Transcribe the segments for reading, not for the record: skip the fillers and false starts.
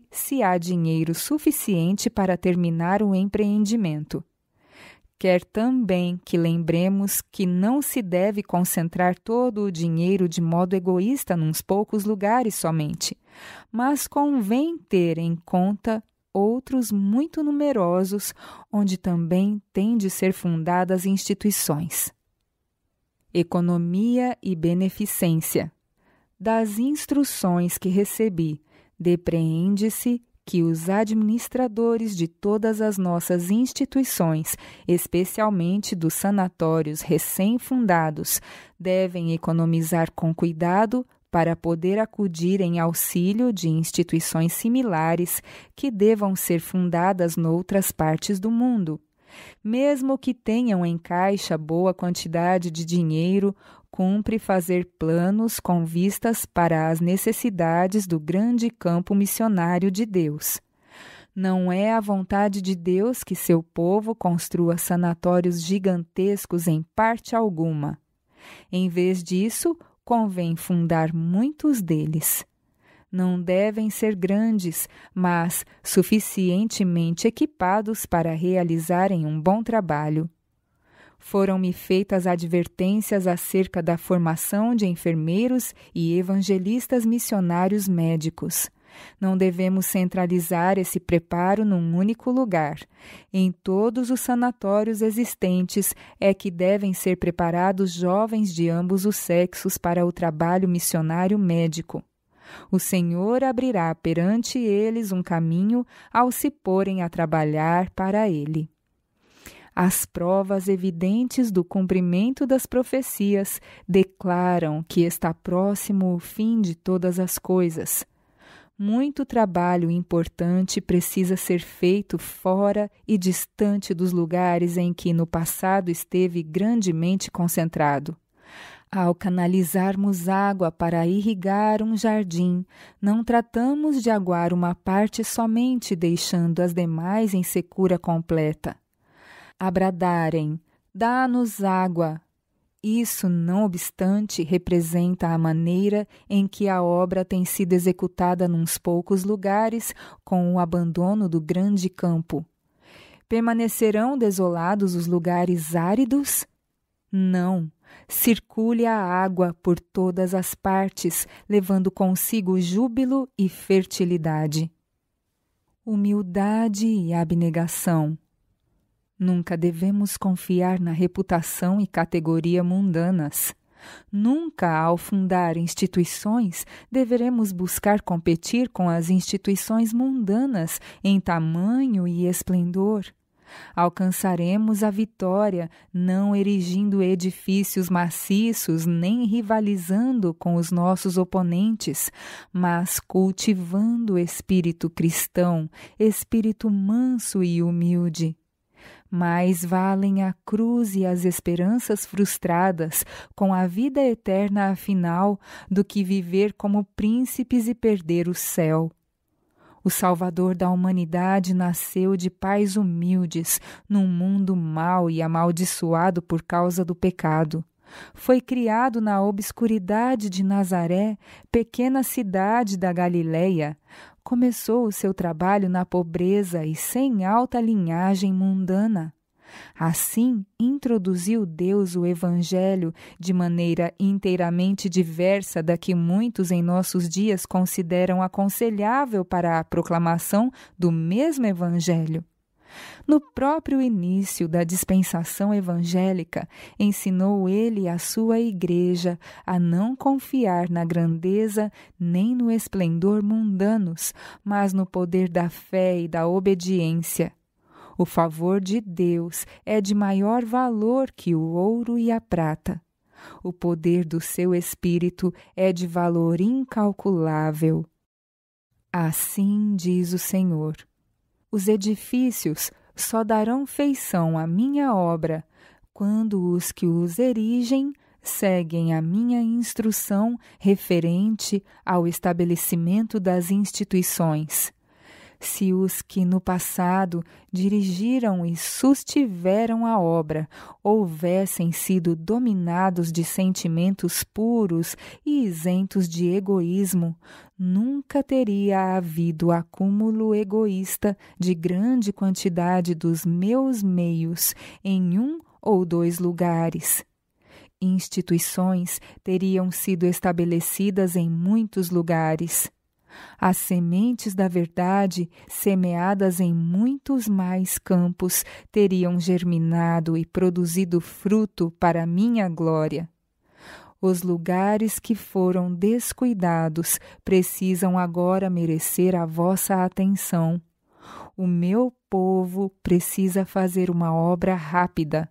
se há dinheiro suficiente para terminar o empreendimento. Quer também que lembremos que não se deve concentrar todo o dinheiro de modo egoísta nos poucos lugares somente, mas convém ter em conta outros muito numerosos, onde também têm de ser fundadas instituições. Economia e beneficência. Das instruções que recebi, depreende-se que os administradores de todas as nossas instituições, especialmente dos sanatórios recém-fundados, devem economizar com cuidado para poder acudir em auxílio de instituições similares que devam ser fundadas noutras partes do mundo. Mesmo que tenham em caixa boa quantidade de dinheiro, cumpre fazer planos com vistas para as necessidades do grande campo missionário de Deus. Não é a vontade de Deus que seu povo construa sanatórios gigantescos em parte alguma. Em vez disso, convém fundar muitos deles. Não devem ser grandes, mas suficientemente equipados para realizarem um bom trabalho. Foram-me feitas advertências acerca da formação de enfermeiros e evangelistas missionários médicos. Não devemos centralizar esse preparo num único lugar. Em todos os sanatórios existentes é que devem ser preparados jovens de ambos os sexos para o trabalho missionário médico. O Senhor abrirá perante eles um caminho ao se porem a trabalhar para Ele. As provas evidentes do cumprimento das profecias declaram que está próximo o fim de todas as coisas. Muito trabalho importante precisa ser feito fora e distante dos lugares em que no passado esteve grandemente concentrado. Ao canalizarmos água para irrigar um jardim, não tratamos de aguar uma parte somente, deixando as demais em secura completa. A bradarem, dá-nos água. Isso, não obstante, representa a maneira em que a obra tem sido executada nos poucos lugares com o abandono do grande campo. Permanecerão desolados os lugares áridos? Não. Circule a água por todas as partes, levando consigo júbilo e fertilidade. Humildade e abnegação. Nunca devemos confiar na reputação e categoria mundanas. Nunca, ao fundar instituições, deveremos buscar competir com as instituições mundanas em tamanho e esplendor. Alcançaremos a vitória, não erigindo edifícios maciços nem rivalizando com os nossos oponentes, mas cultivando o espírito cristão, espírito manso e humilde. Mais valem a cruz e as esperanças frustradas, com a vida eterna afinal, do que viver como príncipes e perder o céu. O Salvador da humanidade nasceu de pais humildes, num mundo mau e amaldiçoado por causa do pecado. Foi criado na obscuridade de Nazaré, pequena cidade da Galileia. Começou o seu trabalho na pobreza e sem alta linhagem mundana. Assim, introduziu Deus o Evangelho de maneira inteiramente diversa da que muitos em nossos dias consideram aconselhável para a proclamação do mesmo Evangelho. No próprio início da dispensação evangélica, ensinou ele a sua igreja a não confiar na grandeza nem no esplendor mundanos, mas no poder da fé e da obediência. O favor de Deus é de maior valor que o ouro e a prata. O poder do seu Espírito é de valor incalculável. Assim diz o Senhor: os edifícios só darão feição à minha obra quando os que os erigem seguem a minha instrução referente ao estabelecimento das instituições. Se os que no passado dirigiram e sustiveram a obra houvessem sido dominados de sentimentos puros e isentos de egoísmo, nunca teria havido acúmulo egoísta de grande quantidade dos meus meios em um ou dois lugares. Instituições teriam sido estabelecidas em muitos lugares. As sementes da verdade, semeadas em muitos mais campos, teriam germinado e produzido fruto para minha glória. Os lugares que foram descuidados precisam agora merecer a vossa atenção. O meu povo precisa fazer uma obra rápida.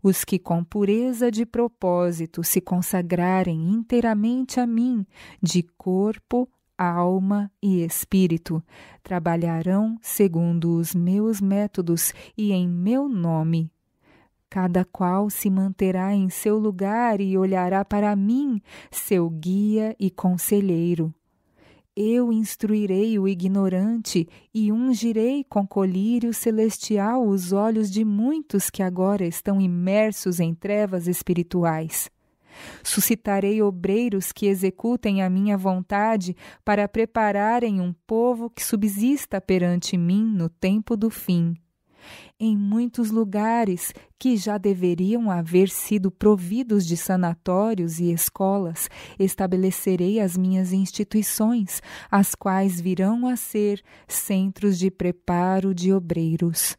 Os que com pureza de propósito se consagrarem inteiramente a mim, de corpo, alma e espírito, trabalharão segundo os meus métodos e em meu nome. Cada qual se manterá em seu lugar e olhará para mim, seu guia e conselheiro. Eu instruirei o ignorante e ungirei com colírio celestial os olhos de muitos que agora estão imersos em trevas espirituais. Suscitarei obreiros que executem a minha vontade para prepararem um povo que subsista perante mim no tempo do fim. Em muitos lugares que já deveriam haver sido providos de sanatórios e escolas, estabelecerei as minhas instituições, as quais virão a ser centros de preparo de obreiros.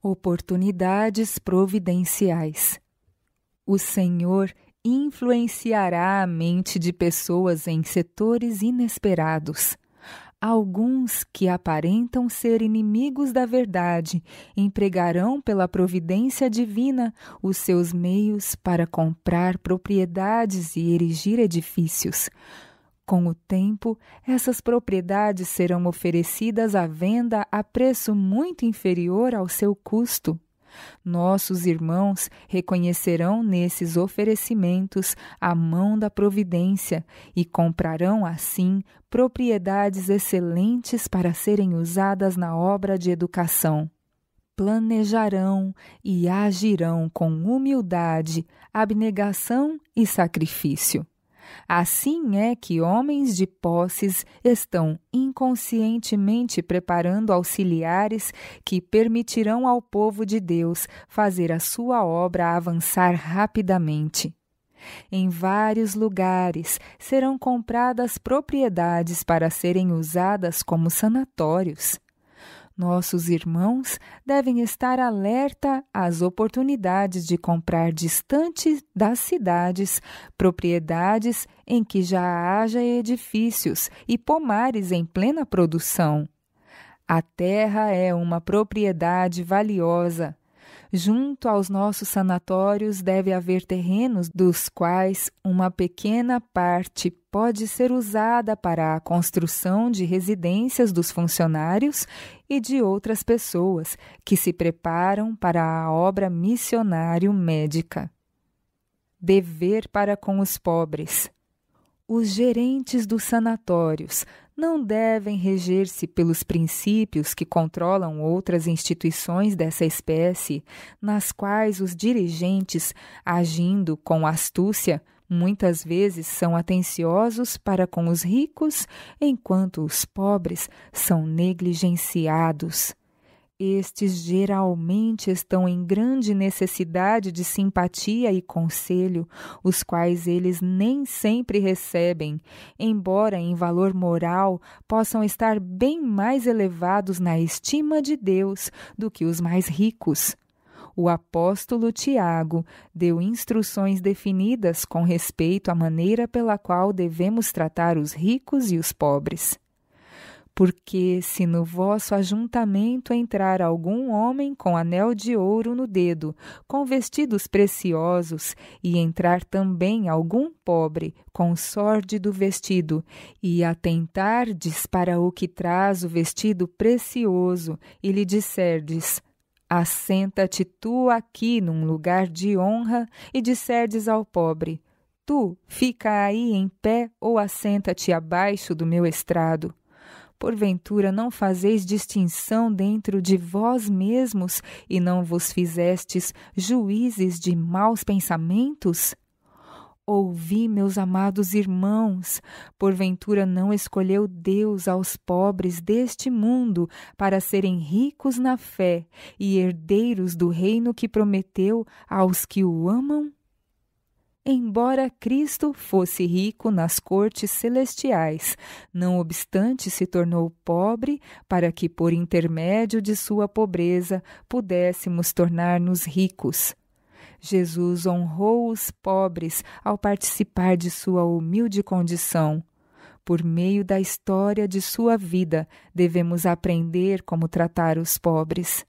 Oportunidades providenciais. O Senhor influenciará a mente de pessoas em setores inesperados. Alguns que aparentam ser inimigos da verdade empregarão pela providência divina os seus meios para comprar propriedades e erigir edifícios. Com o tempo, essas propriedades serão oferecidas à venda a preço muito inferior ao seu custo. Nossos irmãos reconhecerão nesses oferecimentos a mão da providência e comprarão assim propriedades excelentes para serem usadas na obra de educação. Planejarão e agirão com humildade, abnegação e sacrifício. Assim é que homens de posses estão inconscientemente preparando auxiliares que permitirão ao povo de Deus fazer a sua obra avançar rapidamente. Em vários lugares serão compradas propriedades para serem usadas como sanatórios. Nossos irmãos devem estar alerta às oportunidades de comprar distante das cidades propriedades em que já haja edifícios e pomares em plena produção. A terra é uma propriedade valiosa. Junto aos nossos sanatórios deve haver terrenos dos quais uma pequena parte pode ser usada para a construção de residências dos funcionários e de outras pessoas que se preparam para a obra missionário-médica. Dever para com os pobres. Os gerentes dos sanatórios não devem reger-se pelos princípios que controlam outras instituições dessa espécie, nas quais os dirigentes, agindo com astúcia, muitas vezes são atenciosos para com os ricos, enquanto os pobres são negligenciados. Estes geralmente estão em grande necessidade de simpatia e conselho, os quais eles nem sempre recebem, embora em valor moral possam estar bem mais elevados na estima de Deus do que os mais ricos. O apóstolo Tiago deu instruções definidas com respeito à maneira pela qual devemos tratar os ricos e os pobres. Porque se no vosso ajuntamento entrar algum homem com anel de ouro no dedo, com vestidos preciosos, e entrar também algum pobre com sórdido vestido, e atentardes para o que traz o vestido precioso, e lhe disserdes: assenta-te tu aqui num lugar de honra, e disserdes ao pobre: tu fica aí em pé ou assenta-te abaixo do meu estrado. Porventura não fazeis distinção dentro de vós mesmos e não vos fizestes juízes de maus pensamentos? Ouvi, meus amados irmãos, porventura não escolheu Deus aos pobres deste mundo para serem ricos na fé e herdeiros do reino que prometeu aos que o amam? Embora Cristo fosse rico nas cortes celestiais, não obstante se tornou pobre para que, por intermédio de sua pobreza, pudéssemos tornar-nos ricos. Jesus honrou os pobres ao participar de sua humilde condição. Por meio da história de sua vida, devemos aprender como tratar os pobres.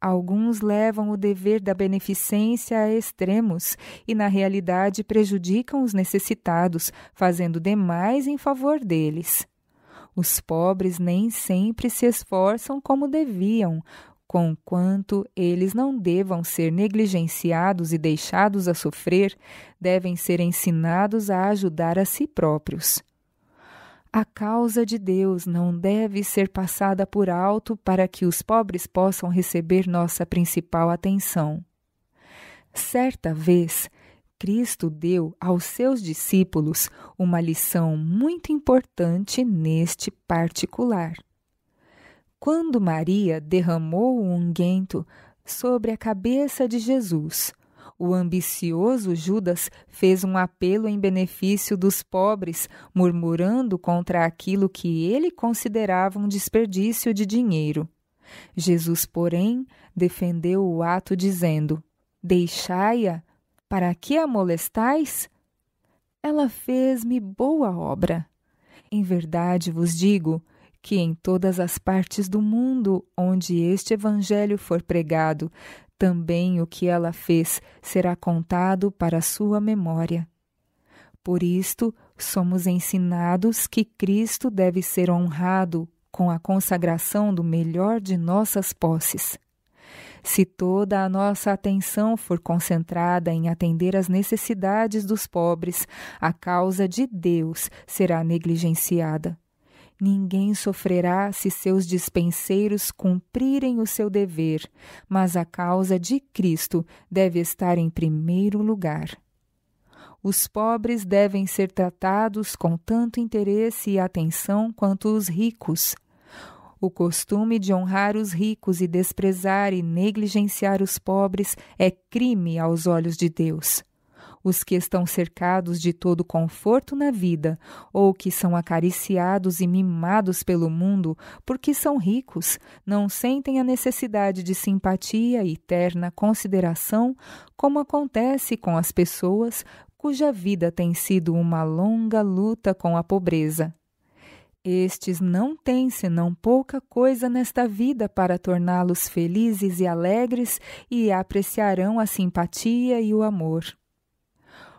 Alguns levam o dever da beneficência a extremos e, na realidade, prejudicam os necessitados, fazendo demais em favor deles. Os pobres nem sempre se esforçam como deviam, conquanto eles não devam ser negligenciados e deixados a sofrer, devem ser ensinados a ajudar a si próprios. A causa de Deus não deve ser passada por alto para que os pobres possam receber nossa principal atenção. Certa vez, Cristo deu aos seus discípulos uma lição muito importante neste particular. Quando Maria derramou o unguento sobre a cabeça de Jesus, o ambicioso Judas fez um apelo em benefício dos pobres, murmurando contra aquilo que ele considerava um desperdício de dinheiro. Jesus, porém, defendeu o ato dizendo: Deixai-a, para que a molestais? Ela fez-me boa obra. Em verdade vos digo que em todas as partes do mundo onde este evangelho for pregado, também o que ela fez será contado para sua memória. Por isto, somos ensinados que Cristo deve ser honrado com a consagração do melhor de nossas posses. Se toda a nossa atenção for concentrada em atender às necessidades dos pobres, a causa de Deus será negligenciada. Ninguém sofrerá se seus dispenseiros cumprirem o seu dever, mas a causa de Cristo deve estar em primeiro lugar. Os pobres devem ser tratados com tanto interesse e atenção quanto os ricos. O costume de honrar os ricos e desprezar e negligenciar os pobres é crime aos olhos de Deus. Os que estão cercados de todo conforto na vida, ou que são acariciados e mimados pelo mundo porque são ricos, não sentem a necessidade de simpatia e terna consideração, como acontece com as pessoas cuja vida tem sido uma longa luta com a pobreza. Estes não têm senão pouca coisa nesta vida para torná-los felizes e alegres e apreciarão a simpatia e o amor.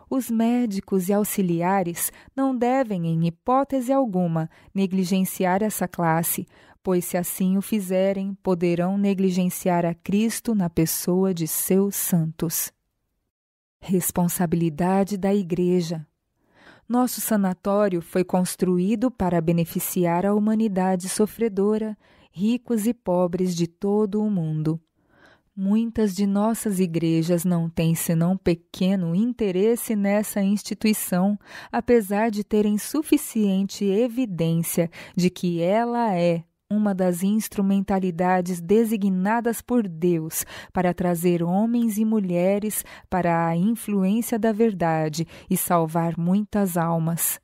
Os médicos e auxiliares não devem, em hipótese alguma, negligenciar essa classe, pois se assim o fizerem, poderão negligenciar a Cristo na pessoa de seus santos. Responsabilidade da Igreja. Nosso sanatório foi construído para beneficiar a humanidade sofredora, ricos e pobres de todo o mundo. Muitas de nossas igrejas não têm senão pequeno interesse nessa instituição, apesar de terem suficiente evidência de que ela é uma das instrumentalidades designadas por Deus para trazer homens e mulheres para a influência da verdade e salvar muitas almas.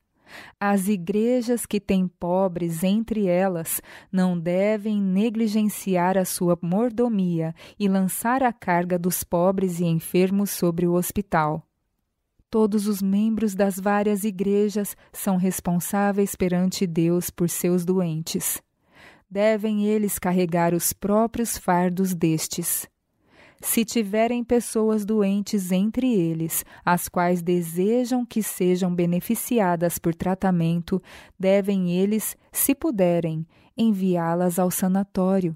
As igrejas que têm pobres entre elas não devem negligenciar a sua mordomia e lançar a carga dos pobres e enfermos sobre o hospital. Todos os membros das várias igrejas são responsáveis perante Deus por seus doentes. Devem eles carregar os próprios fardos destes. Se tiverem pessoas doentes entre eles, as quais desejam que sejam beneficiadas por tratamento, devem eles, se puderem, enviá-las ao sanatório.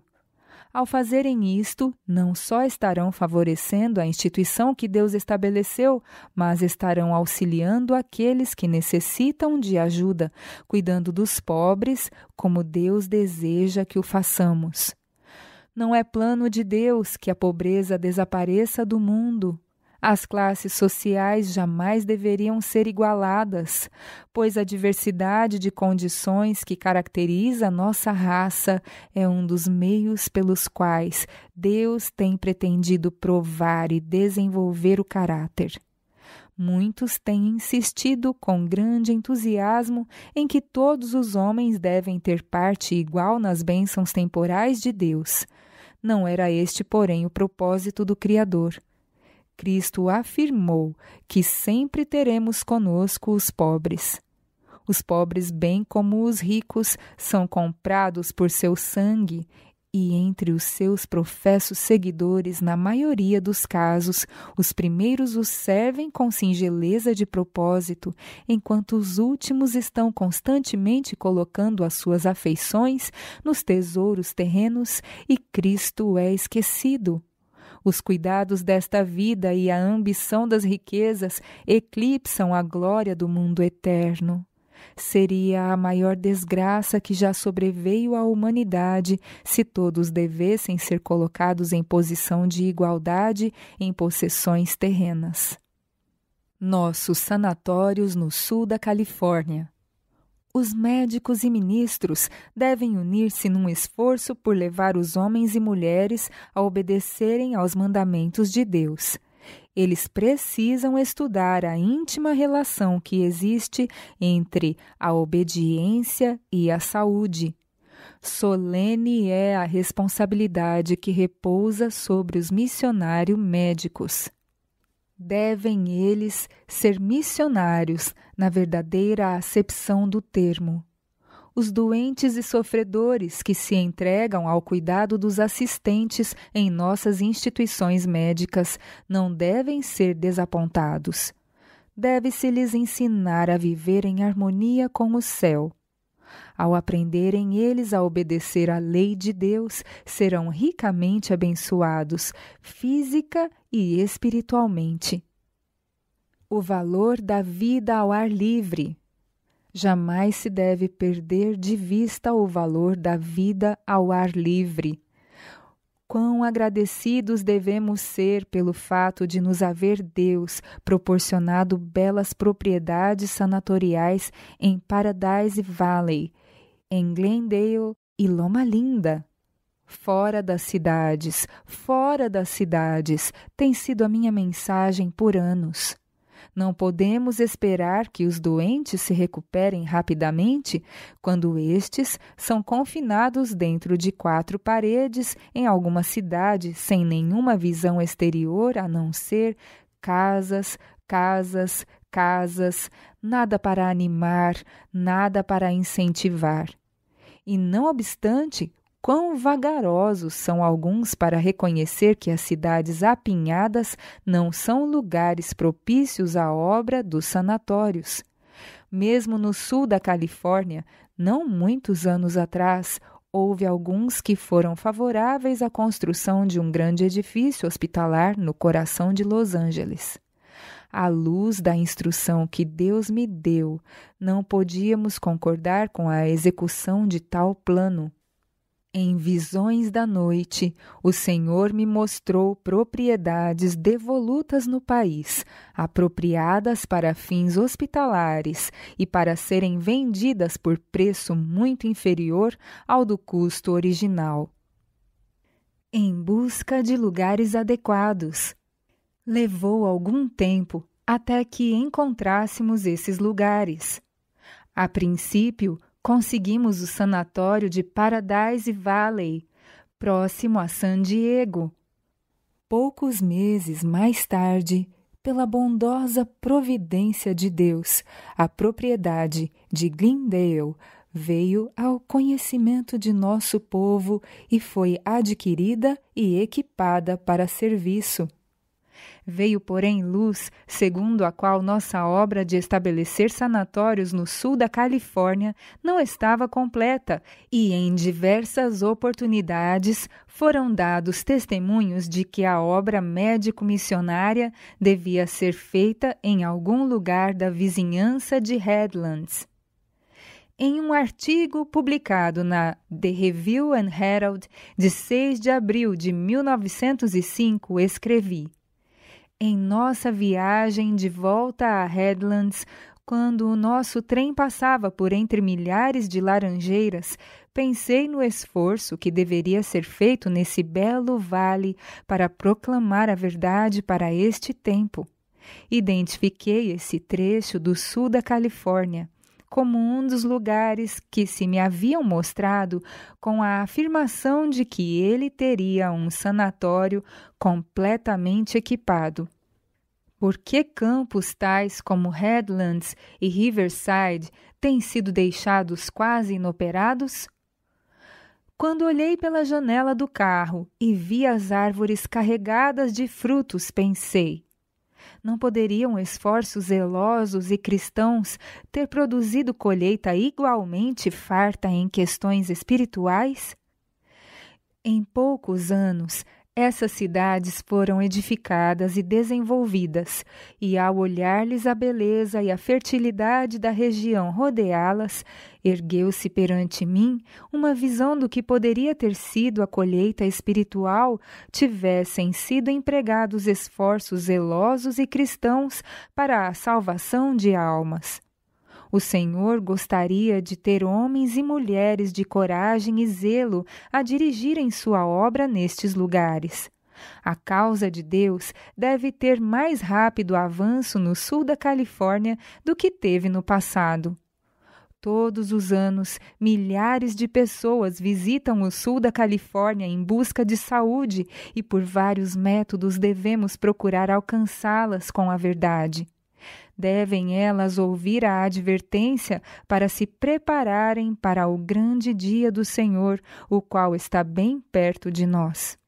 Ao fazerem isto, não só estarão favorecendo a instituição que Deus estabeleceu, mas estarão auxiliando aqueles que necessitam de ajuda, cuidando dos pobres, como Deus deseja que o façamos. Não é plano de Deus que a pobreza desapareça do mundo. As classes sociais jamais deveriam ser igualadas, pois a diversidade de condições que caracteriza a nossa raça é um dos meios pelos quais Deus tem pretendido provar e desenvolver o caráter. Muitos têm insistido com grande entusiasmo em que todos os homens devem ter parte igual nas bênçãos temporais de Deus. Não era este, porém, o propósito do Criador. Cristo afirmou que sempre teremos conosco os pobres. Os pobres, bem como os ricos, são comprados por seu sangue e entre os seus professos seguidores, na maioria dos casos, os primeiros os servem com singeleza de propósito, enquanto os últimos estão constantemente colocando as suas afeições nos tesouros terrenos e Cristo é esquecido. Os cuidados desta vida e a ambição das riquezas eclipsam a glória do mundo eterno. Seria a maior desgraça que já sobreveio à humanidade se todos devessem ser colocados em posição de igualdade em possessões terrenas. Nossos sanatórios no sul da Califórnia. Os médicos e ministros devem unir-se num esforço por levar os homens e mulheres a obedecerem aos mandamentos de Deus. Eles precisam estudar a íntima relação que existe entre a obediência e a saúde. Solene é a responsabilidade que repousa sobre os missionários médicos. Devem eles ser missionários na verdadeira acepção do termo. Os doentes e sofredores que se entregam ao cuidado dos assistentes em nossas instituições médicas não devem ser desapontados. Deve-se lhes ensinar a viver em harmonia com o céu. Ao aprenderem eles a obedecer à lei de Deus, serão ricamente abençoados, física e espiritualmente. O valor da vida ao ar livre. Jamais se deve perder de vista o valor da vida ao ar livre. Quão agradecidos devemos ser pelo fato de nos haver Deus proporcionado belas propriedades sanatoriais em Paradise Valley, em Glendale e Loma Linda. Fora das cidades, tem sido a minha mensagem por anos. Não podemos esperar que os doentes se recuperem rapidamente quando estes são confinados dentro de 4 paredes em alguma cidade sem nenhuma visão exterior a não ser casas, nada para animar, nada para incentivar. E não obstante, quão vagarosos são alguns para reconhecer que as cidades apinhadas não são lugares propícios à obra dos sanatórios. Mesmo no sul da Califórnia, não muitos anos atrás, houve alguns que foram favoráveis à construção de um grande edifício hospitalar no coração de Los Angeles. À luz da instrução que Deus me deu, não podíamos concordar com a execução de tal plano. Em visões da noite, o Senhor me mostrou propriedades devolutas no país, apropriadas para fins hospitalares e para serem vendidas por preço muito inferior ao do custo original. Em busca de lugares adequados. Levou algum tempo até que encontrássemos esses lugares. A princípio, conseguimos o sanatório de Paradise Valley, próximo a San Diego. Poucos meses mais tarde, pela bondosa providência de Deus, a propriedade de Glendale veio ao conhecimento de nosso povo e foi adquirida e equipada para serviço. Veio, porém, luz, segundo a qual nossa obra de estabelecer sanatórios no sul da Califórnia não estava completa e, em diversas oportunidades, foram dados testemunhos de que a obra médico-missionária devia ser feita em algum lugar da vizinhança de Headlands. Em um artigo publicado na The Review and Herald de 6 de abril de 1905, escrevi: em nossa viagem de volta a Headlands, quando o nosso trem passava por entre milhares de laranjeiras, pensei no esforço que deveria ser feito nesse belo vale para proclamar a verdade para este tempo. Identifiquei esse trecho do sul da Califórnia como um dos lugares que se me haviam mostrado com a afirmação de que ele teria um sanatório completamente equipado. Por que campos tais como Headlands e Riverside têm sido deixados quase inoperados? Quando olhei pela janela do carro e vi as árvores carregadas de frutos, pensei: não poderiam esforços zelosos e cristãos ter produzido colheita igualmente farta em questões espirituais? Em poucos anos, essas cidades foram edificadas e desenvolvidas, e ao olhar-lhes a beleza e a fertilidade da região rodeá-las, ergueu-se perante mim uma visão do que poderia ter sido a colheita espiritual tivessem sido empregados esforços zelosos e cristãos para a salvação de almas. O Senhor gostaria de ter homens e mulheres de coragem e zelo a dirigirem sua obra nestes lugares. A causa de Deus deve ter mais rápido avanço no sul da Califórnia do que teve no passado. Todos os anos, milhares de pessoas visitam o sul da Califórnia em busca de saúde e por vários métodos devemos procurar alcançá-las com a verdade. Devem elas ouvir a advertência para se prepararem para o grande dia do Senhor, o qual está bem perto de nós.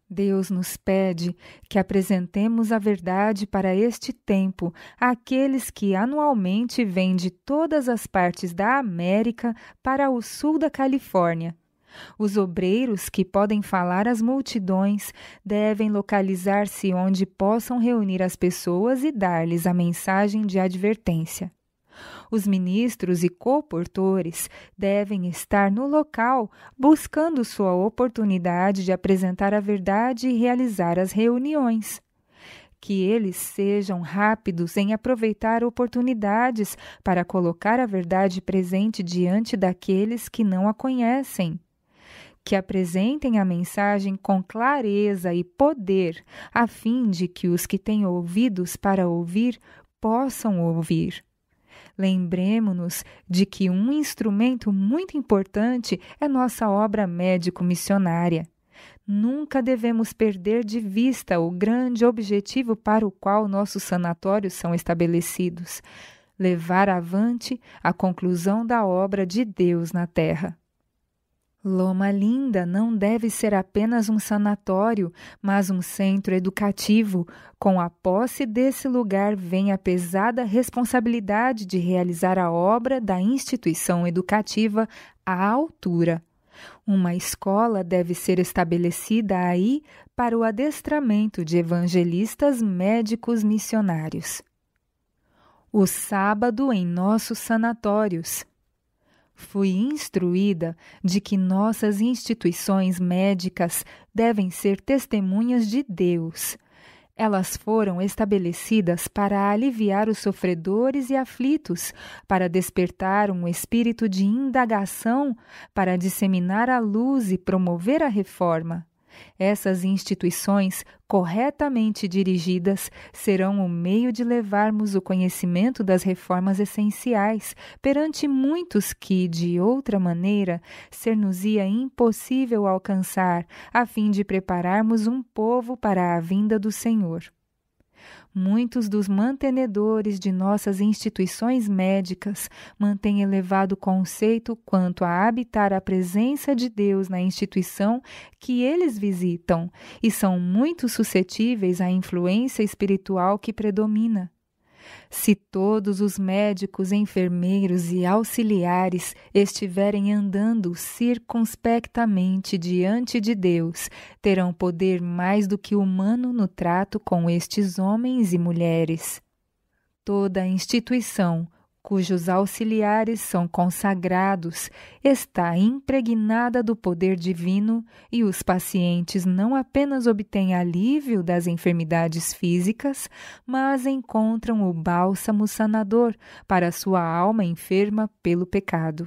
Deus nos pede que apresentemos a verdade para este tempo àqueles que anualmente vêm de todas as partes da América para o sul da Califórnia. Os obreiros que podem falar às multidões devem localizar-se onde possam reunir as pessoas e dar-lhes a mensagem de advertência. Os ministros e coportores devem estar no local buscando sua oportunidade de apresentar a verdade e realizar as reuniões. Que eles sejam rápidos em aproveitar oportunidades para colocar a verdade presente diante daqueles que não a conhecem. Que apresentem a mensagem com clareza e poder, a fim de que os que têm ouvidos para ouvir possam ouvir. Lembremo-nos de que um instrumento muito importante é nossa obra médico-missionária. Nunca devemos perder de vista o grande objetivo para o qual nossos sanatórios são estabelecidos: levar avante a conclusão da obra de Deus na terra. Loma Linda não deve ser apenas um sanatório, mas um centro educativo. Com a posse desse lugar vem a pesada responsabilidade de realizar a obra da instituição educativa à altura. Uma escola deve ser estabelecida aí para o adestramento de evangelistas médicos missionários. O sábado em nossos sanatórios. Fui instruída de que nossas instituições médicas devem ser testemunhas de Deus. Elas foram estabelecidas para aliviar os sofredores e aflitos, para despertar um espírito de indagação, para disseminar a luz e promover a reforma. Essas instituições, corretamente dirigidas, serão o meio de levarmos o conhecimento das reformas essenciais perante muitos que, de outra maneira, ser-nos-ia impossível alcançar, a fim de prepararmos um povo para a vinda do Senhor. Muitos dos mantenedores de nossas instituições médicas mantêm elevado conceito quanto a habitar a presença de Deus na instituição que eles visitam e são muito suscetíveis à influência espiritual que predomina. Se todos os médicos, enfermeiros e auxiliares estiverem andando circunspectamente diante de Deus, terão poder mais do que humano no trato com estes homens e mulheres. Toda a instituição, cujos auxiliares são consagrados, está impregnada do poder divino e os pacientes não apenas obtêm alívio das enfermidades físicas, mas encontram o bálsamo sanador para sua alma enferma pelo pecado.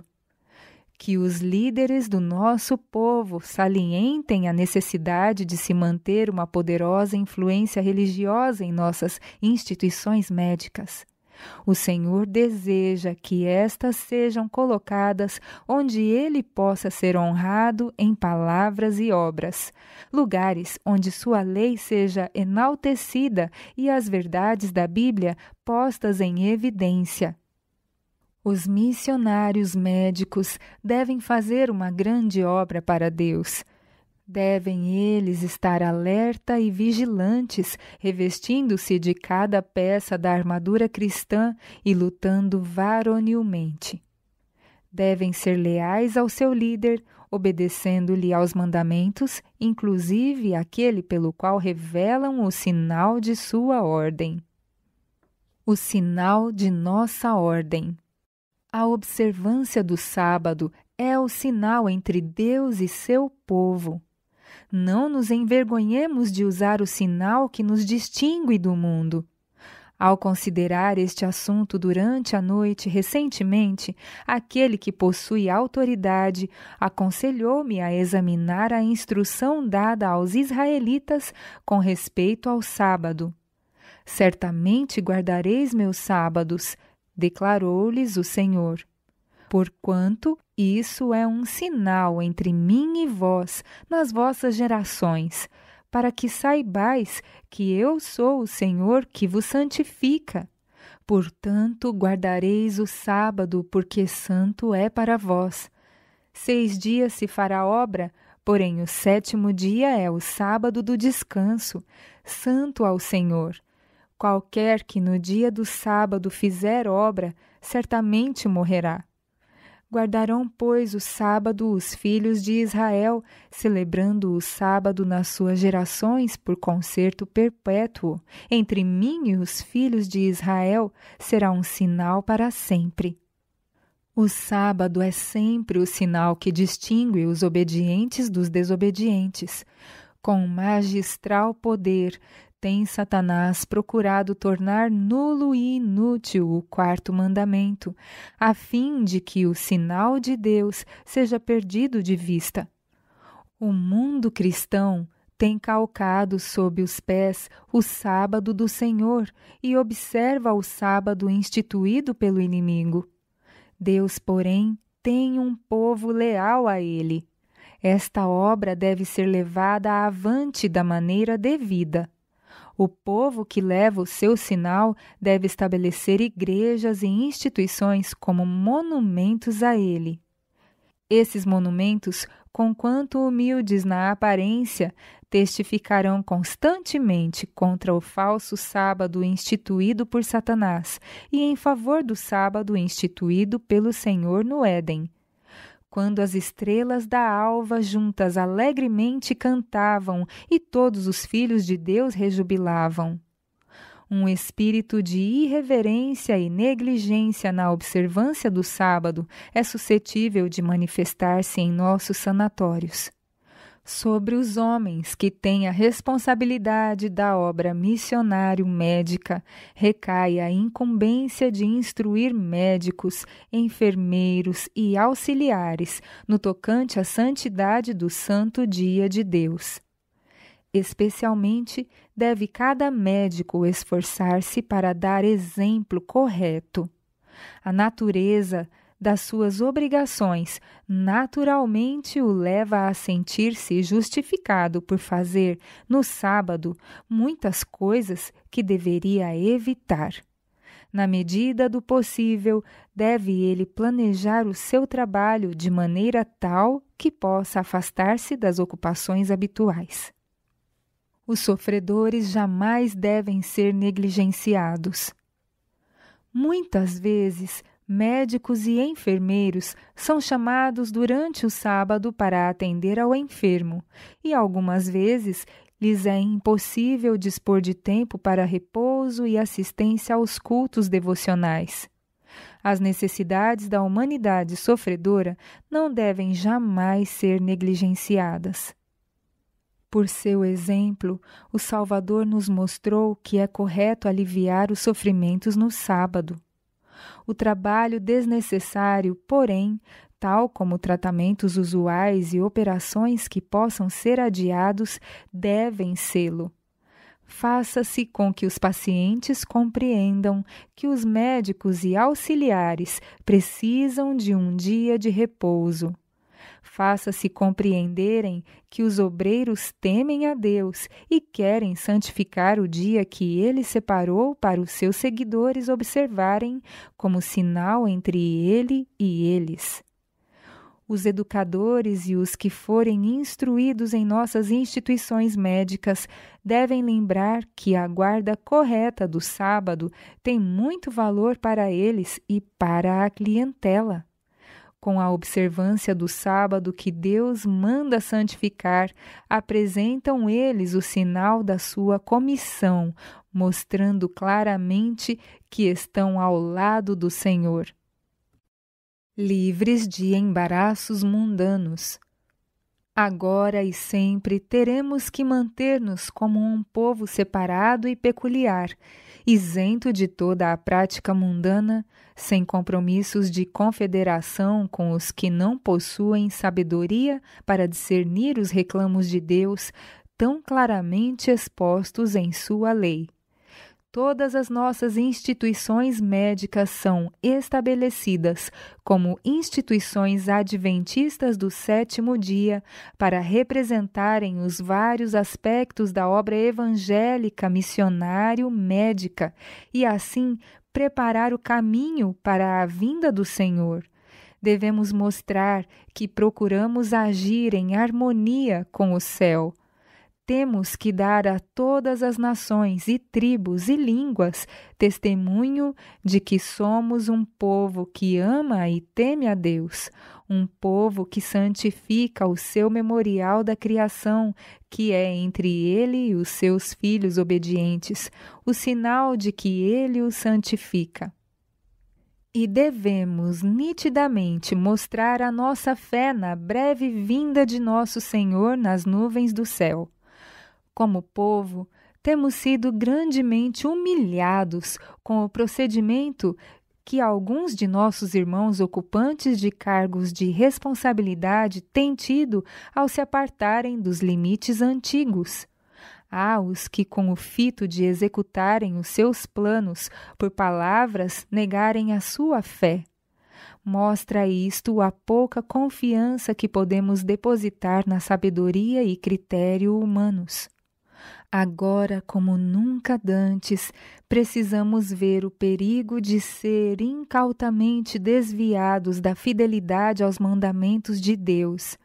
Que os líderes do nosso povo salientem a necessidade de se manter uma poderosa influência religiosa em nossas instituições médicas. O Senhor deseja que estas sejam colocadas onde Ele possa ser honrado em palavras e obras, lugares onde sua lei seja enaltecida e as verdades da Bíblia postas em evidência. Os missionários médicos devem fazer uma grande obra para Deus. Devem eles estar alerta e vigilantes, revestindo-se de cada peça da armadura cristã e lutando varonilmente. Devem ser leais ao seu líder, obedecendo-lhe aos mandamentos, inclusive aquele pelo qual revelam o sinal de sua ordem. O sinal de nossa ordem. A observância do sábado é o sinal entre Deus e seu povo. Não nos envergonhemos de usar o sinal que nos distingue do mundo. Ao considerar este assunto durante a noite recentemente, aquele que possui autoridade aconselhou-me a examinar a instrução dada aos israelitas com respeito ao sábado. Certamente guardareis meus sábados, declarou-lhes o Senhor. Porquanto isso é um sinal entre mim e vós nas vossas gerações, para que saibais que eu sou o Senhor que vos santifica. Portanto, guardareis o sábado, porque santo é para vós. 6 dias se fará obra, porém o 7º dia é o sábado do descanso, santo ao Senhor. Qualquer que no dia do sábado fizer obra, certamente morrerá. Guardarão, pois, o sábado os filhos de Israel, celebrando o sábado nas suas gerações por concerto perpétuo. Entre mim e os filhos de Israel será um sinal para sempre. O sábado é sempre o sinal que distingue os obedientes dos desobedientes. Com magistral poder, tem Satanás procurado tornar nulo e inútil o 4º mandamento, a fim de que o sinal de Deus seja perdido de vista. O mundo cristão tem calcado sob os pés o sábado do Senhor e observa o sábado instituído pelo inimigo. Deus, porém, tem um povo leal a ele. Esta obra deve ser levada avante da maneira devida. O povo que leva o seu sinal deve estabelecer igrejas e instituições como monumentos a ele. Esses monumentos, conquanto humildes na aparência, testificarão constantemente contra o falso sábado instituído por Satanás e em favor do sábado instituído pelo Senhor no Éden. Quando as estrelas da alva juntas alegremente cantavam e todos os filhos de Deus rejubilavam. Um espírito de irreverência e negligência na observância do sábado é suscetível de manifestar-se em nossos sanatórios. Sobre os homens que têm a responsabilidade da obra missionário-médica, recai a incumbência de instruir médicos, enfermeiros e auxiliares no tocante à santidade do santo dia de Deus. Especialmente, deve cada médico esforçar-se para dar exemplo correto. A natureza das suas obrigações naturalmente o leva a sentir-se justificado por fazer, no sábado, muitas coisas que deveria evitar. Na medida do possível, deve ele planejar o seu trabalho de maneira tal que possa afastar-se das ocupações habituais. Os sofredores jamais devem ser negligenciados. Muitas vezes, médicos e enfermeiros são chamados durante o sábado para atender ao enfermo, e algumas vezes lhes é impossível dispor de tempo para repouso e assistência aos cultos devocionais. As necessidades da humanidade sofredora não devem jamais ser negligenciadas. Por seu exemplo, o Salvador nos mostrou que é correto aliviar os sofrimentos no sábado. O trabalho desnecessário, porém, tal como tratamentos usuais e operações que possam ser adiados, devem sê-lo. Faça-se com que os pacientes compreendam que os médicos e auxiliares precisam de um dia de repouso. Faça-se compreenderem que os obreiros temem a Deus e querem santificar o dia que Ele separou para os seus seguidores observarem como sinal entre Ele e eles. Os educadores e os que forem instruídos em nossas instituições médicas devem lembrar que a guarda correta do sábado tem muito valor para eles e para a clientela. Com a observância do sábado que Deus manda santificar, apresentam eles o sinal da sua comissão, mostrando claramente que estão ao lado do Senhor. Livres de embaraços mundanos. Agora e sempre teremos que manter-nos como um povo separado e peculiar, isento de toda a prática mundana, sem compromissos de confederação com os que não possuem sabedoria para discernir os reclamos de Deus, tão claramente expostos em sua lei. Todas as nossas instituições médicas são estabelecidas como instituições adventistas do sétimo dia para representarem os vários aspectos da obra evangélica missionário-médica e, assim, preparar o caminho para a vinda do Senhor. Devemos mostrar que procuramos agir em harmonia com o céu. Temos que dar a todas as nações e tribos e línguas testemunho de que somos um povo que ama e teme a Deus, um povo que santifica o seu memorial da criação, que é entre ele e os seus filhos obedientes, o sinal de que ele os santifica. E devemos nitidamente mostrar a nossa fé na breve vinda de nosso Senhor nas nuvens do céu. Como povo, temos sido grandemente humilhados com o procedimento que alguns de nossos irmãos ocupantes de cargos de responsabilidade têm tido ao se apartarem dos limites antigos. Há os que, com o fito de executarem os seus planos, por palavras negarem a sua fé. Mostra isto a pouca confiança que podemos depositar na sabedoria e critério humanos. Agora, como nunca dantes, precisamos ver o perigo de ser incautamente desviados da fidelidade aos mandamentos de Deus.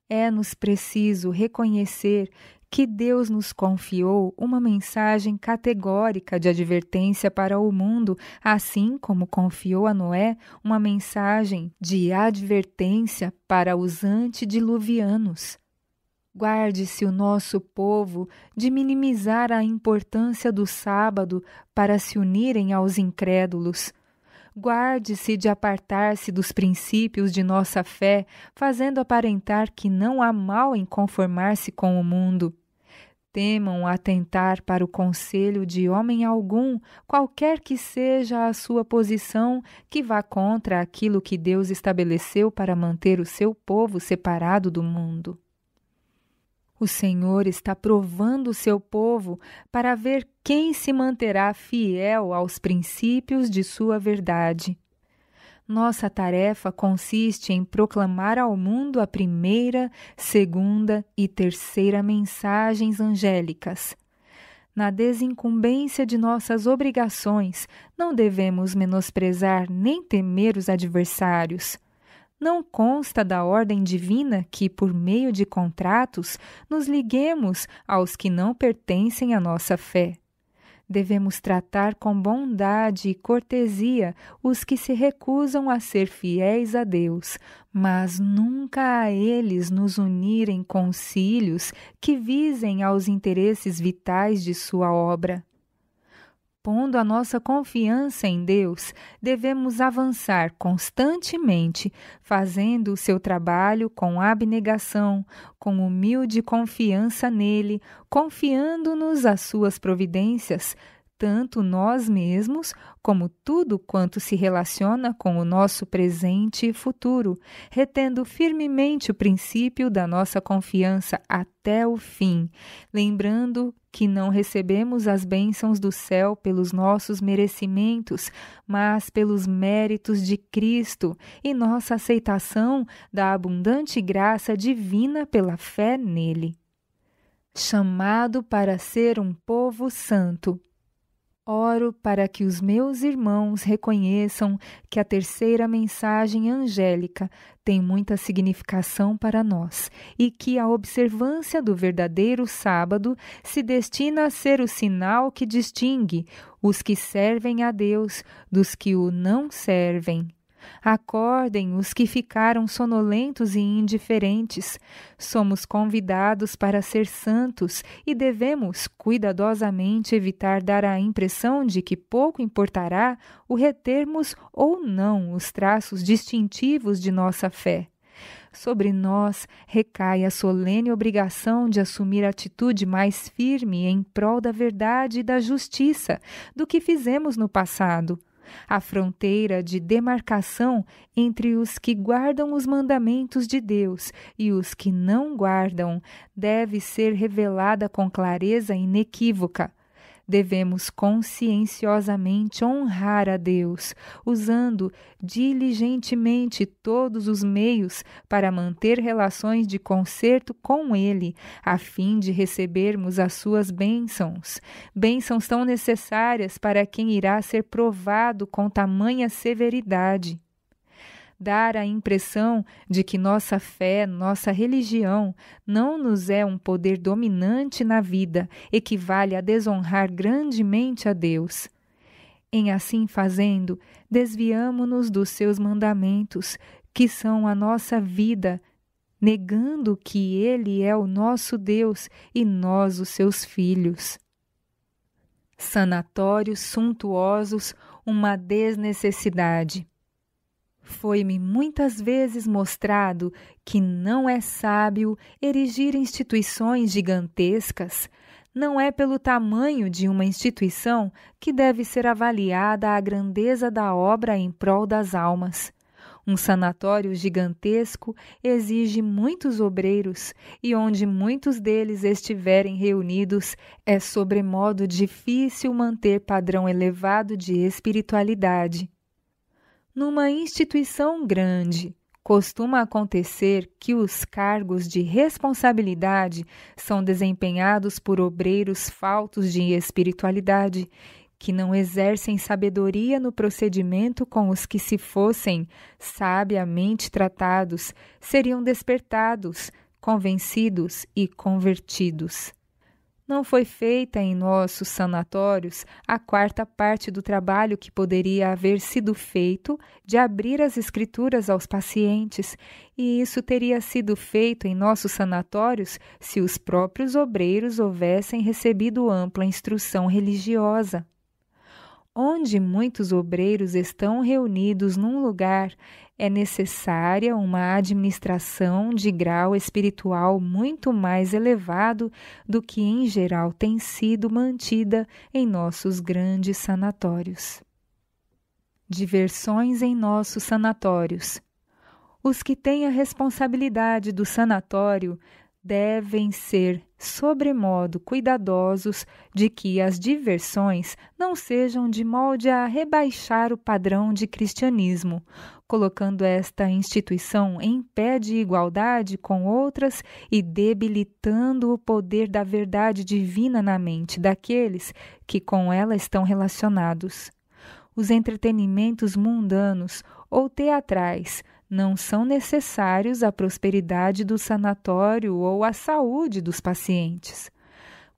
É-nos preciso reconhecer que Deus nos confiou uma mensagem categórica de advertência para o mundo, assim como confiou a Noé uma mensagem de advertência para os antediluvianos. Guarde-se o nosso povo de minimizar a importância do sábado para se unirem aos incrédulos. Guarde-se de apartar-se dos princípios de nossa fé, fazendo aparentar que não há mal em conformar-se com o mundo. Temam atentar para o conselho de homem algum, qualquer que seja a sua posição, que vá contra aquilo que Deus estabeleceu para manter o seu povo separado do mundo. O Senhor está provando o seu povo para ver quem se manterá fiel aos princípios de sua verdade. Nossa tarefa consiste em proclamar ao mundo a primeira, segunda e terceira mensagens angélicas. Na desincumbência de nossas obrigações, não devemos menosprezar nem temer os adversários. Não consta da ordem divina que, por meio de contratos, nos liguemos aos que não pertencem à nossa fé. Devemos tratar com bondade e cortesia os que se recusam a ser fiéis a Deus, mas nunca a eles nos unir em concílios que visem aos interesses vitais de sua obra. Pondo a nossa confiança em Deus, devemos avançar constantemente, fazendo o seu trabalho com abnegação, com humilde confiança nele, confiando-nos as suas providências, tanto nós mesmos como tudo quanto se relaciona com o nosso presente e futuro, retendo firmemente o princípio da nossa confiança até o fim, lembrando que não recebemos as bênçãos do céu pelos nossos merecimentos, mas pelos méritos de Cristo e nossa aceitação da abundante graça divina pela fé nele. Chamado para ser um povo santo. Oro para que os meus irmãos reconheçam que a terceira mensagem angélica tem muita significação para nós e que a observância do verdadeiro sábado se destina a ser o sinal que distingue os que servem a Deus dos que o não servem. Acordem os que ficaram sonolentos e indiferentes. Somos convidados para ser santos e devemos cuidadosamente evitar dar a impressão de que pouco importará o retermos ou não os traços distintivos de nossa fé. Sobre nós recai a solene obrigação de assumir atitude mais firme em prol da verdade e da justiça do que fizemos no passado. A fronteira de demarcação entre os que guardam os mandamentos de Deus e os que não guardam deve ser revelada com clareza inequívoca. Devemos conscienciosamente honrar a Deus, usando diligentemente todos os meios para manter relações de concerto com Ele, a fim de recebermos as suas bênçãos tão necessárias para quem irá ser provado com tamanha severidade. Dar a impressão de que nossa fé, nossa religião, não nos é um poder dominante na vida, equivale a desonrar grandemente a Deus. Em assim fazendo, desviamo-nos dos seus mandamentos, que são a nossa vida, negando que Ele é o nosso Deus e nós os seus filhos. Sanatórios suntuosos, uma desnecessidade. Foi-me muitas vezes mostrado que não é sábio erigir instituições gigantescas. Não é pelo tamanho de uma instituição que deve ser avaliada a grandeza da obra em prol das almas. Um sanatório gigantesco exige muitos obreiros, e onde muitos deles estiverem reunidos, é sobremodo difícil manter padrão elevado de espiritualidade. Numa instituição grande, costuma acontecer que os cargos de responsabilidade são desempenhados por obreiros faltos de espiritualidade, que não exercem sabedoria no procedimento com os que, se fossem sabiamente tratados, seriam despertados, convencidos e convertidos. Não foi feita em nossos sanatórios a quarta parte do trabalho que poderia haver sido feito de abrir as escrituras aos pacientes, e isso teria sido feito em nossos sanatórios se os próprios obreiros houvessem recebido ampla instrução religiosa. Onde muitos obreiros estão reunidos num lugar, é necessária uma administração de grau espiritual muito mais elevado do que em geral tem sido mantida em nossos grandes sanatórios. Diversões em nossos sanatórios. Os que têm a responsabilidade do sanatório devem ser sobremodo cuidadosos de que as diversões não sejam de molde a rebaixar o padrão de cristianismo, colocando esta instituição em pé de igualdade com outras e debilitando o poder da verdade divina na mente daqueles que com ela estão relacionados. Os entretenimentos mundanos ou teatrais não são necessários à prosperidade do sanatório ou à saúde dos pacientes.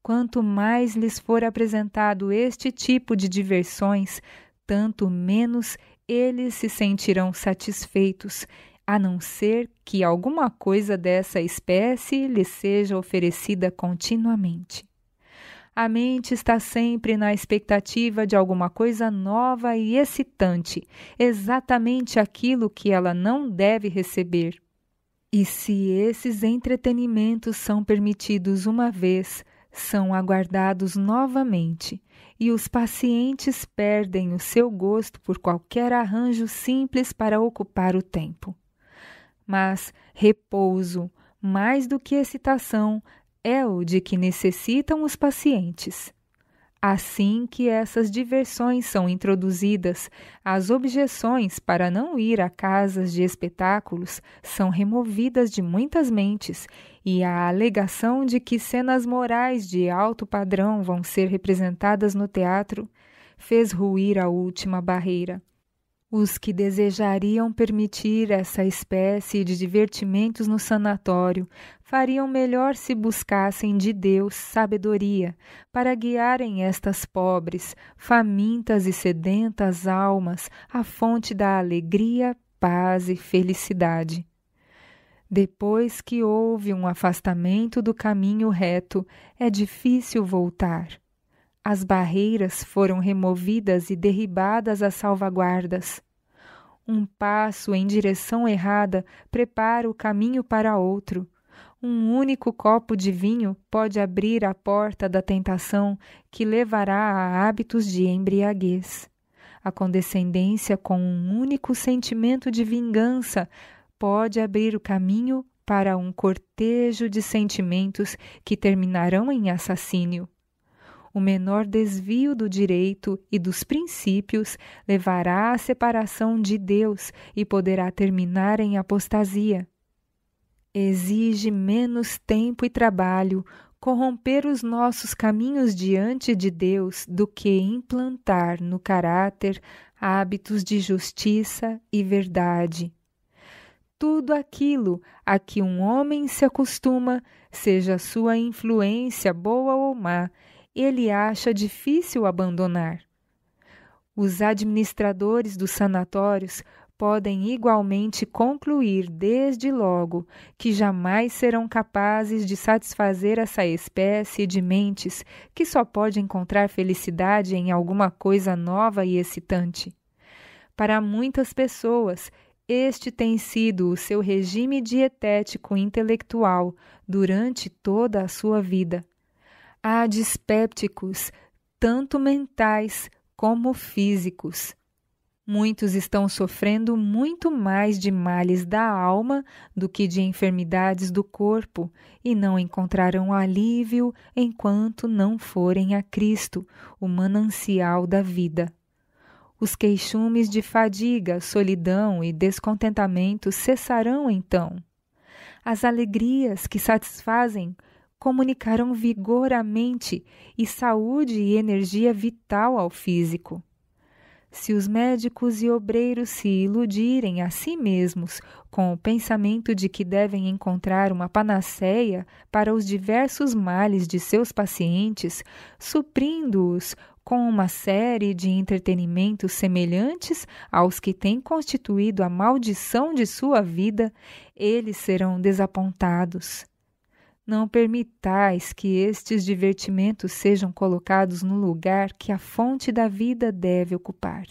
Quanto mais lhes for apresentado este tipo de diversões, tanto menos eles se sentirão satisfeitos, a não ser que alguma coisa dessa espécie lhes seja oferecida continuamente. A mente está sempre na expectativa de alguma coisa nova e excitante, exatamente aquilo que ela não deve receber. E se esses entretenimentos são permitidos uma vez, são aguardados novamente, e os pacientes perdem o seu gosto por qualquer arranjo simples para ocupar o tempo. Mas repouso, mais do que excitação, é o de que necessitam os pacientes. Assim que essas diversões são introduzidas, as objeções para não ir a casas de espetáculos são removidas de muitas mentes e a alegação de que cenas morais de alto padrão vão ser representadas no teatro fez ruir a última barreira. Os que desejariam permitir essa espécie de divertimentos no sanatório fariam melhor se buscassem de Deus sabedoria para guiarem estas pobres, famintas e sedentas almas à fonte da alegria, paz e felicidade. Depois que houve um afastamento do caminho reto, é difícil voltar. As barreiras foram removidas e derribadas as salvaguardas. Um passo em direção errada prepara o caminho para outro. Um único copo de vinho pode abrir a porta da tentação que levará a hábitos de embriaguez. A condescendência com um único sentimento de vingança pode abrir o caminho para um cortejo de sentimentos que terminarão em assassínio. O menor desvio do direito e dos princípios levará à separação de Deus e poderá terminar em apostasia. Exige menos tempo e trabalho corromper os nossos caminhos diante de Deus do que implantar no caráter hábitos de justiça e verdade. Tudo aquilo a que um homem se acostuma, seja sua influência boa ou má, ele acha difícil abandonar. Os administradores dos sanatórios podem igualmente concluir desde logo que jamais serão capazes de satisfazer essa espécie de mentes que só pode encontrar felicidade em alguma coisa nova e excitante. Para muitas pessoas, este tem sido o seu regime dietético intelectual durante toda a sua vida. Há dispépticos, tanto mentais como físicos. Muitos estão sofrendo muito mais de males da alma do que de enfermidades do corpo e não encontrarão alívio enquanto não forem a Cristo, o manancial da vida. Os queixumes de fadiga, solidão e descontentamento cessarão então. As alegrias que satisfazem comunicarão vigor à mente e saúde e energia vital ao físico. Se os médicos e obreiros se iludirem a si mesmos com o pensamento de que devem encontrar uma panaceia para os diversos males de seus pacientes, suprindo-os com uma série de entretenimentos semelhantes aos que têm constituído a maldição de sua vida, eles serão desapontados. Não permitais que estes divertimentos sejam colocados no lugar que a fonte da vida deve ocupar.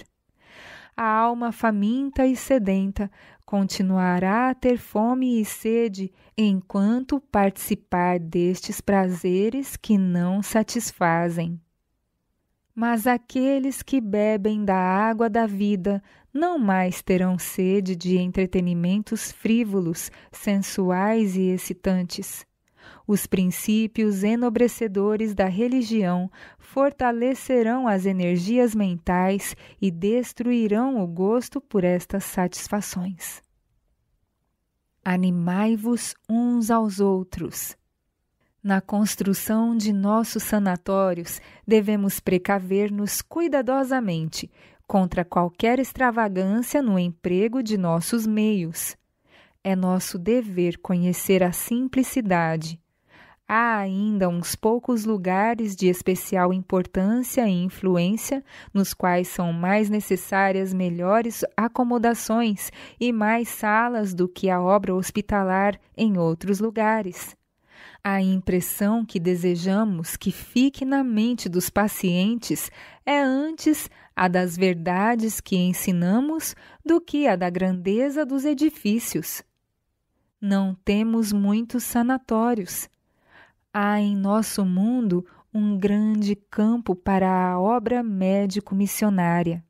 A alma faminta e sedenta continuará a ter fome e sede enquanto participar destes prazeres que não satisfazem. Mas aqueles que bebem da água da vida não mais terão sede de entretenimentos frívolos, sensuais e excitantes. Os princípios enobrecedores da religião fortalecerão as energias mentais e destruirão o gosto por estas satisfações. Animai-vos uns aos outros. Na construção de nossos sanatórios, devemos precaver-nos cuidadosamente contra qualquer extravagância no emprego de nossos meios. É nosso dever conhecer a simplicidade. Há ainda uns poucos lugares de especial importância e influência, nos quais são mais necessárias melhores acomodações e mais salas do que a obra hospitalar em outros lugares. A impressão que desejamos que fique na mente dos pacientes é antes a das verdades que ensinamos do que a da grandeza dos edifícios. Não temos muitos sanatórios. Há em nosso mundo um grande campo para a obra médico-missionária.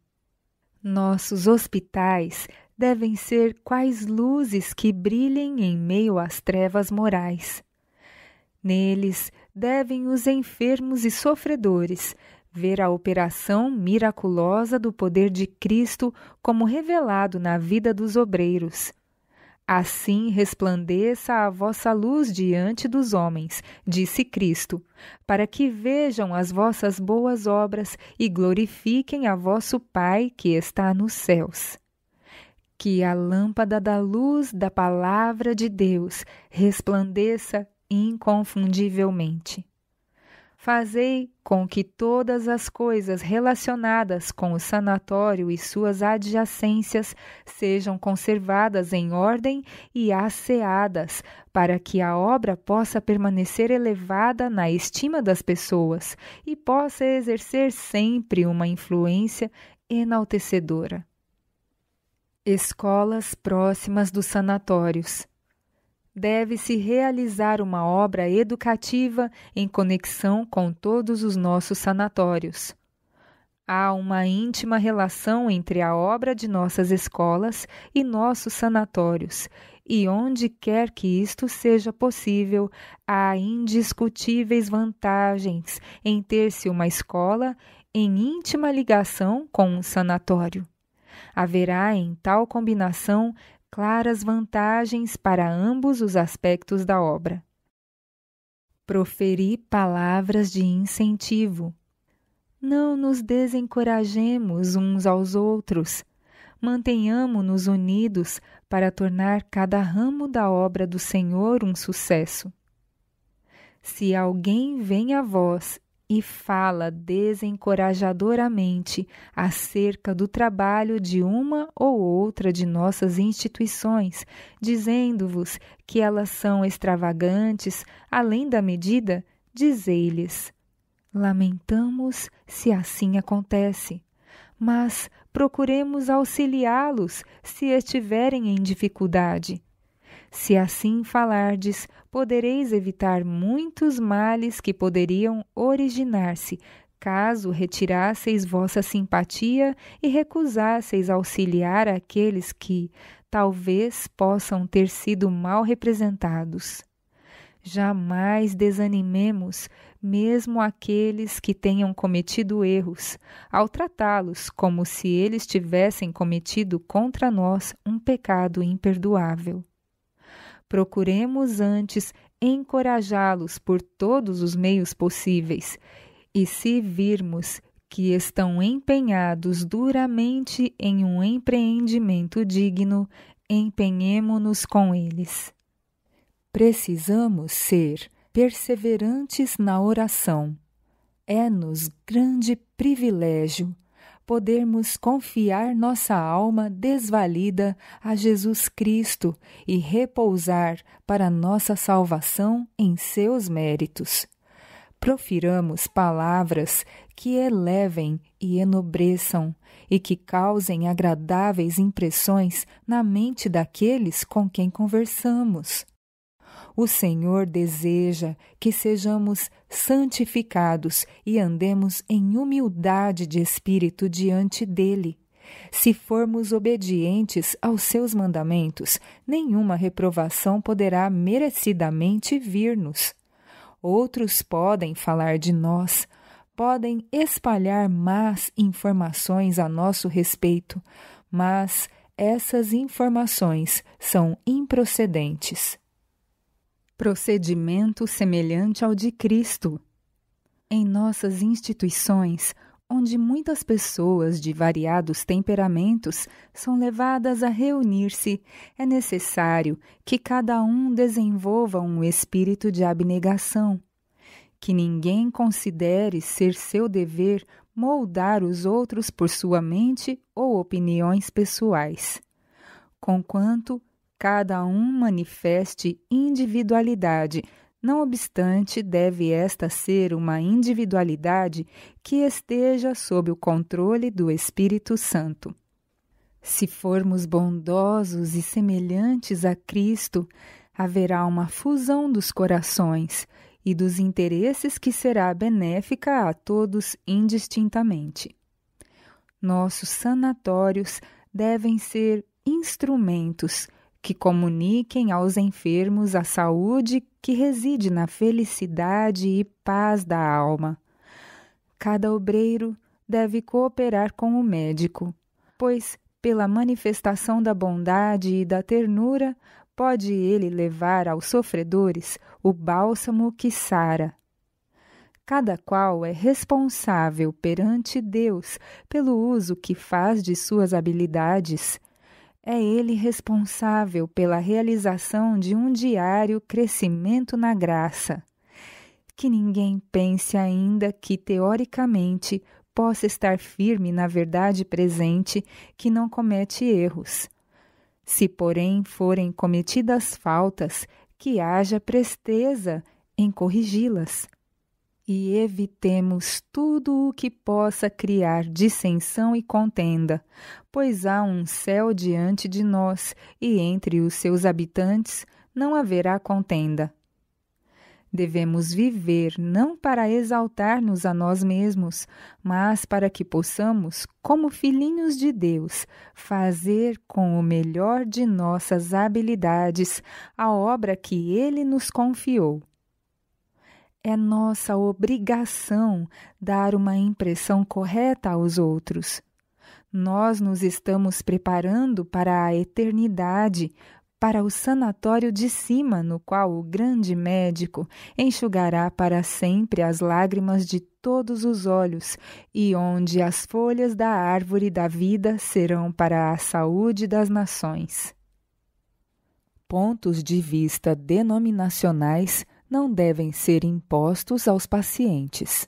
Nossos hospitais devem ser quais luzes que brilhem em meio às trevas morais. Neles devem os enfermos e sofredores ver a operação miraculosa do poder de Cristo como revelado na vida dos obreiros. Assim resplandeça a vossa luz diante dos homens, disse Cristo, para que vejam as vossas boas obras e glorifiquem a vosso Pai que está nos céus. Que a lâmpada da luz da palavra de Deus resplandeça inconfundivelmente. Fazei com que todas as coisas relacionadas com o sanatório e suas adjacências sejam conservadas em ordem e asseadas, para que a obra possa permanecer elevada na estima das pessoas e possa exercer sempre uma influência enaltecedora. Escolas próximas dos sanatórios. Deve-se realizar uma obra educativa em conexão com todos os nossos sanatórios. Há uma íntima relação entre a obra de nossas escolas e nossos sanatórios, e onde quer que isto seja possível, há indiscutíveis vantagens em ter-se uma escola em íntima ligação com um sanatório. Haverá em tal combinação claras vantagens para ambos os aspectos da obra. Proferi palavras de incentivo. Não nos desencorajemos uns aos outros. Mantenhamo-nos unidos para tornar cada ramo da obra do Senhor um sucesso. Se alguém vem a vós e fala desencorajadoramente acerca do trabalho de uma ou outra de nossas instituições, dizendo-vos que elas são extravagantes, além da medida, dizei-lhes: lamentamos se assim acontece, mas procuremos auxiliá-los se estiverem em dificuldade. Se assim falardes, podereis evitar muitos males que poderiam originar-se, caso retirasseis vossa simpatia e recusasseis auxiliar aqueles que, talvez, possam ter sido mal representados. Jamais desanimemos, mesmo aqueles que tenham cometido erros, ao tratá-los como se eles tivessem cometido contra nós um pecado imperdoável. Procuremos antes encorajá-los por todos os meios possíveis, e se virmos que estão empenhados duramente em um empreendimento digno, empenhemo-nos com eles. Precisamos ser perseverantes na oração. É-nos grande privilégio podermos confiar nossa alma desvalida a Jesus Cristo e repousar para nossa salvação em seus méritos. Profiramos palavras que elevem e enobreçam e que causem agradáveis impressões na mente daqueles com quem conversamos. O Senhor deseja que sejamos santificados e andemos em humildade de espírito diante dele, Se formos obedientes aos seus mandamentos, nenhuma reprovação poderá merecidamente vir-nos. Outros podem falar de nós, podem espalhar más informações a nosso respeito, mas essas informações são improcedentes. Procedimento semelhante ao de Cristo. Em nossas instituições, onde muitas pessoas de variados temperamentos são levadas a reunir-se, é necessário que cada um desenvolva um espírito de abnegação, que ninguém considere ser seu dever moldar os outros por sua mente ou opiniões pessoais, conquanto cada um manifeste individualidade. Não obstante, deve esta ser uma individualidade que esteja sob o controle do Espírito Santo. Se formos bondosos e semelhantes a Cristo, haverá uma fusão dos corações e dos interesses que será benéfica a todos indistintamente. Nossos sanatórios devem ser instrumentos que comuniquem aos enfermos a saúde que reside na felicidade e paz da alma. Cada obreiro deve cooperar com o médico, pois, pela manifestação da bondade e da ternura, pode ele levar aos sofredores o bálsamo que sara. Cada qual é responsável perante Deus pelo uso que faz de suas habilidades. É ele responsável pela realização de um diário crescimento na graça. Que ninguém pense ainda que, teoricamente, possa estar firme na verdade presente, que não comete erros. Se, porém, forem cometidas faltas, que haja presteza em corrigi-las. E evitemos tudo o que possa criar dissensão e contenda, pois há um céu diante de nós, e entre os seus habitantes não haverá contenda. Devemos viver não para exaltar-nos a nós mesmos, mas para que possamos, como filhinhos de Deus, fazer com o melhor de nossas habilidades a obra que Ele nos confiou. É nossa obrigação dar uma impressão correta aos outros. Nós nos estamos preparando para a eternidade, para o sanatório de cima, no qual o grande médico enxugará para sempre as lágrimas de todos os olhos e onde as folhas da árvore da vida serão para a saúde das nações. Pontos de vista denominacionais não devem ser impostos aos pacientes.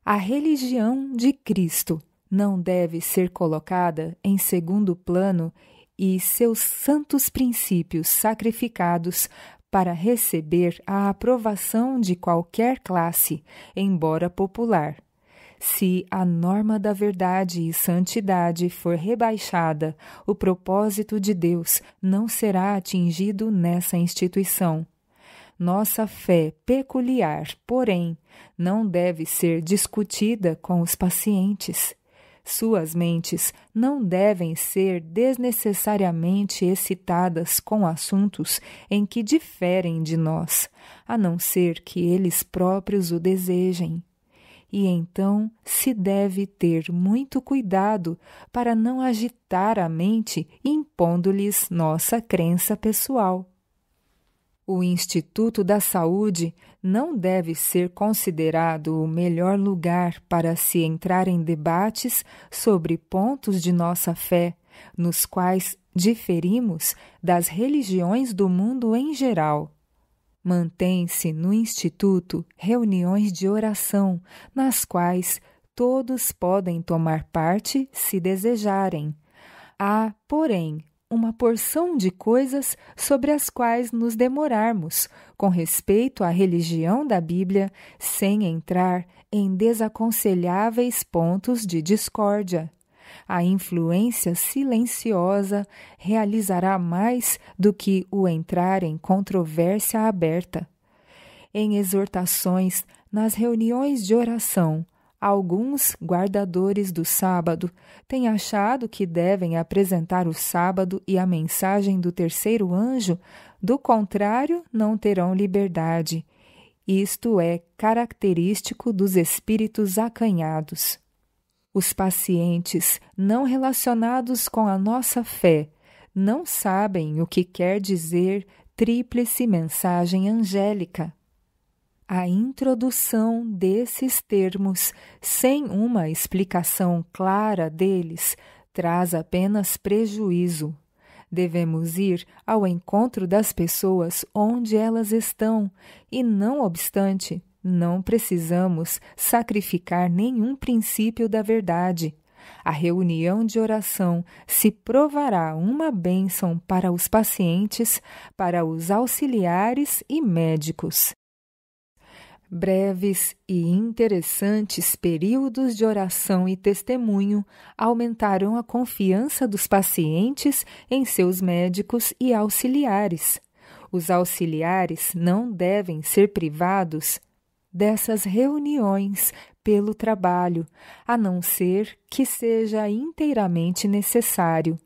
A religião de Cristo não deve ser colocada em segundo plano e seus santos princípios sacrificados para receber a aprovação de qualquer classe, embora popular. Se a norma da verdade e santidade for rebaixada, o propósito de Deus não será atingido nessa instituição. Nossa fé peculiar, porém, não deve ser discutida com os pacientes. Suas mentes não devem ser desnecessariamente excitadas com assuntos em que diferem de nós, a não ser que eles próprios o desejem. E então se deve ter muito cuidado para não agitar a mente impondo-lhes nossa crença pessoal. O Instituto da Saúde não deve ser considerado o melhor lugar para se entrar em debates sobre pontos de nossa fé, nos quais diferimos das religiões do mundo em geral. Mantém-se no Instituto reuniões de oração, nas quais todos podem tomar parte se desejarem. Há, porém, uma porção de coisas sobre as quais nos demorarmos, com respeito à religião da Bíblia, sem entrar em desaconselháveis pontos de discórdia. A influência silenciosa realizará mais do que o entrar em controvérsia aberta. Em exortações, nas reuniões de oração, Alguns guardadores do sábado têm achado que devem apresentar o sábado e a mensagem do terceiro anjo, do contrário, não terão liberdade. Isto é característico dos espíritos acanhados. Os pacientes não relacionados com a nossa fé não sabem o que quer dizer tríplice mensagem angélica. A introdução desses termos, sem uma explicação clara deles, traz apenas prejuízo. Devemos ir ao encontro das pessoas onde elas estão e, não obstante, não precisamos sacrificar nenhum princípio da verdade. A reunião de oração se provará uma bênção para os pacientes, para os auxiliares e médicos. Breves e interessantes períodos de oração e testemunho aumentaram a confiança dos pacientes em seus médicos e auxiliares. Os auxiliares não devem ser privados dessas reuniões pelo trabalho, a não ser que seja inteiramente necessário.